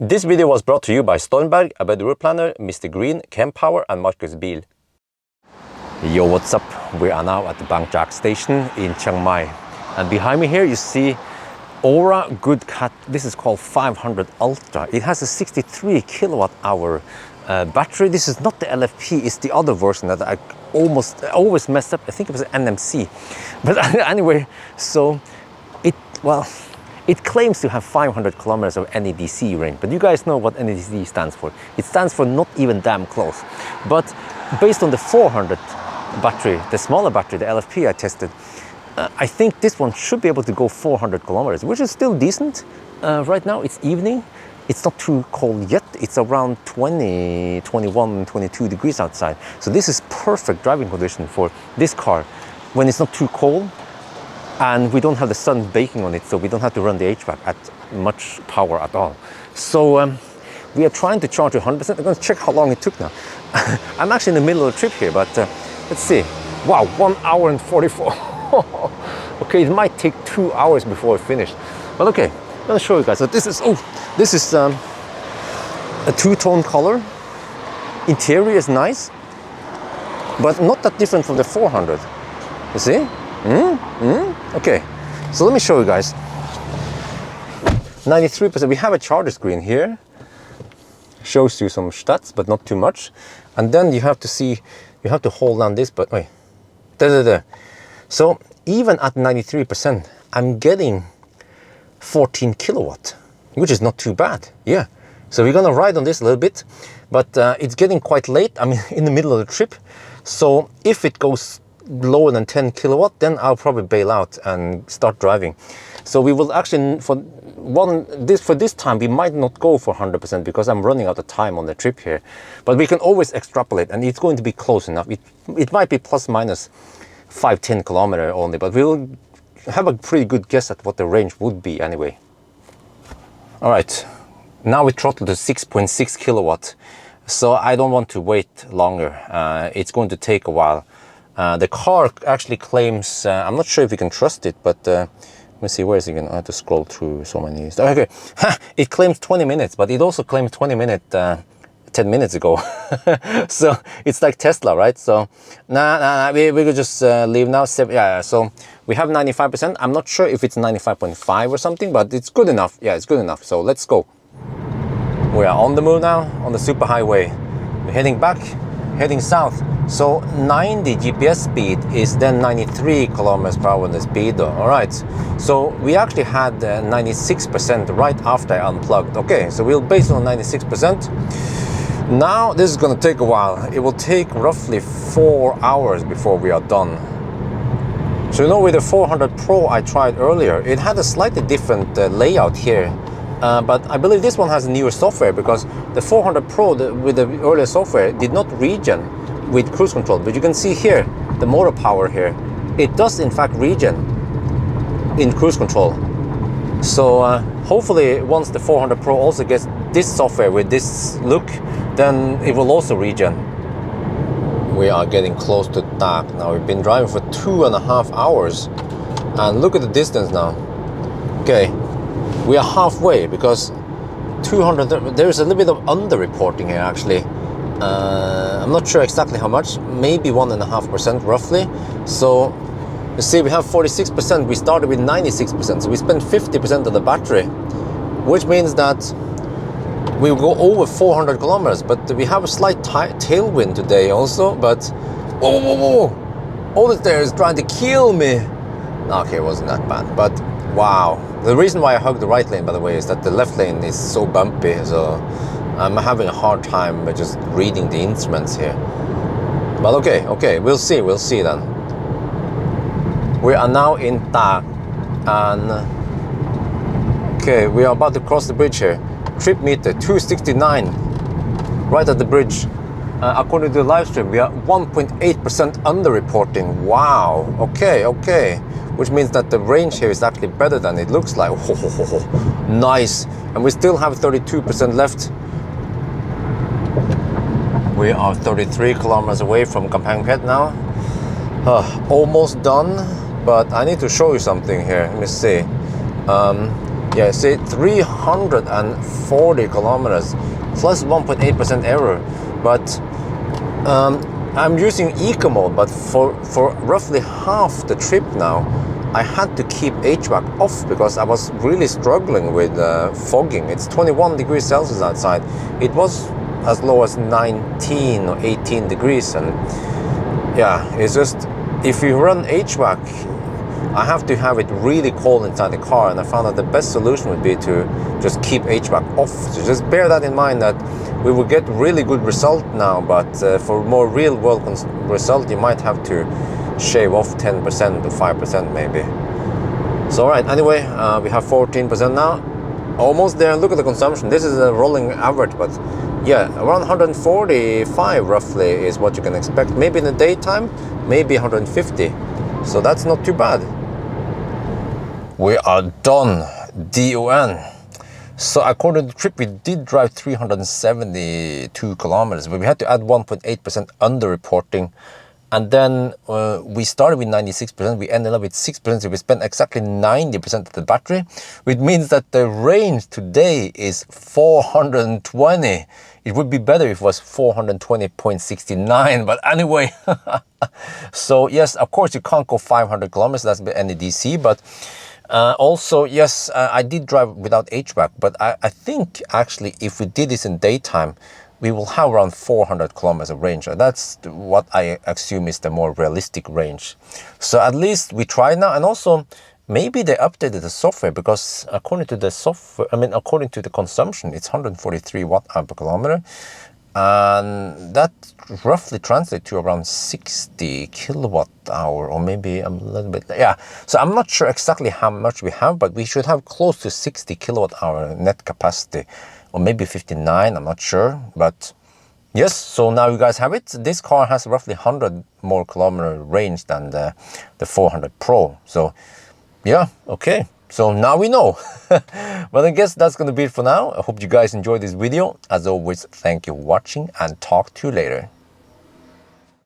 This video was brought to you by Stormberg, a route planner, MisterGreen, Kempower and Marcus Bil. Yo, what's up? We are now at the Bangkok station in Chiang Mai. And behind me here you see Ora Funky Cat. This is called 500 Ultra. It has a 63 kilowatt hour battery. This is not the LFP, it's the other version that I always mess up. I think it was an NMC. But anyway, so it claims to have 500 kilometers of NEDC range, but you guys know what NEDC stands for. It stands for not even damn close. But based on the 400 battery, the smaller battery, the LFP I tested, I think this one should be able to go 400 kilometers, which is still decent. Right now it's evening. It's not too cold yet. It's around 20, 21, 22 degrees outside. So this is perfect driving condition for this car when it's not too cold. And we don't have the sun baking on it, so we don't have to run the HVAC at much power at all. So we are trying to charge 100%. I'm going to check how long it took now. I'm actually in the middle of the trip here, but let's see. Wow, 1 hour and 44. Okay, it might take 2 hours before I finish. But okay, I'm going to show you guys. So this is a two-tone color. Interior is nice, but not that different from the 400. You see? Okay, so let me show you guys. 93%. We have a charger screen here. Shows you some stats, but not too much. And then you have to see, you have to hold on this, but wait. There. So even at 93%, I'm getting 14 kilowatt, which is not too bad. Yeah. So we're gonna ride on this a little bit, but it's getting quite late. I'm in the middle of the trip. So if it goes lower than 10 kilowatt, then I'll probably bail out and start driving. So we will actually, for this time, we might not go for 100% because I'm running out of time on the trip here. But we can always extrapolate, and it's going to be close enough. It might be plus minus 5-10 kilometer only, but we'll have a pretty good guess at what the range would be anyway. All right, now we throttle to 6.6 kilowatt. So I don't want to wait longer. It's going to take a while. The car actually claims, I'm not sure if you can trust it, but let me see, where is it again? I have to scroll through so many. Okay, it claims 20 minutes, but it also claimed 20 minutes 10 minutes ago. So it's like Tesla, right? So we could just leave now. Yeah, so we have 95%. I'm not sure if it's 95.5 or something, but it's good enough. Yeah, it's good enough. So let's go. We are on the move now on the superhighway. We're heading back, heading south. So 90 GPS speed is then 93 kilometers per hour in the speedo. All right, so we actually had 96% right after I unplugged. Okay, so we'll base it on 96%. Now this is going to take a while. It will take roughly 4 hours before we are done. So you know, with the 400 Pro I tried earlier, it had a slightly different layout here. But I believe this one has newer software, because the 400 Pro with the earlier software did not regen with cruise control. But you can see here, the motor power here, it does in fact regen in cruise control. So hopefully once the 400 Pro also gets this software with this look, then it will also regen. We are getting close to dark now. We've been driving for 2.5 hours, and look at the distance now. Okay, we are halfway, because 200, there's a little bit of under-reporting here actually. I'm not sure exactly how much, maybe 1.5% roughly. So you see, we have 46%, we started with 96%, so we spent 50% of the battery, which means that we will go over 400 kilometers, but we have a slight tailwind today also. But whoa, all this there is trying to kill me. Okay, it wasn't that bad, but wow. The reason why I hugged the right lane, by the way, is that the left lane is so bumpy, so I'm having a hard time just reading the instruments here. But okay, we'll see then. We are now in Ta, and okay, we are about to cross the bridge here. Trip meter 269, right at the bridge. According to the live stream, we are 1.8% under reporting. Wow, okay, which means that the range here is actually better than it looks like. Nice, and we still have 32% left. We are 33 kilometers away from Kampang Phet now. Almost done, but I need to show you something here. Let me see. Yeah, say 340 kilometers plus 1.8% error. But I'm using eco mode, but for roughly half the trip now, I had to keep HVAC off because I was really struggling with fogging. It's 21 degrees Celsius outside. It was as low as 19 or 18 degrees, and yeah, it's just, if you run HVAC, I have to have it really cold inside the car, and I found that the best solution would be to just keep HVAC off. So just bear that in mind, that we will get really good result now, but for more real world result, you might have to shave off 10% to 5% maybe. So alright, anyway, we have 14% now, almost there. Look at the consumption. This is a rolling average, but yeah, around 145 roughly is what you can expect. Maybe in the daytime, maybe 150. So that's not too bad. We are done. DON. So according to the trip, we did drive 372 kilometers, but we had to add 1.8% under-reporting. And then we started with 96%, we ended up with 6%, so we spent exactly 90% of the battery, which means that the range today is 420. It would be better if it was 420.69, but anyway. So yes, of course you can't go 500 kilometers, that's any DC, but also, yes, I did drive without HVAC, but I think actually if we did this in daytime, we will have around 400 kilometers of range. That's what I assume is the more realistic range. So at least we try now, and also maybe they updated the software, because according to the software, according to the consumption, it's 143 watt-hour per kilometer, and that roughly translates to around 60 kilowatt-hour, or maybe a little bit, yeah. So I'm not sure exactly how much we have, but we should have close to 60 kilowatt-hour net capacity, or maybe 59, I'm not sure, but yes, so now you guys have it. This car has roughly 100 more kilometer range than the 400 Pro, so yeah, okay, so now we know. But I guess that's gonna be it for now. I hope you guys enjoyed this video. As always, thank you for watching, and talk to you later.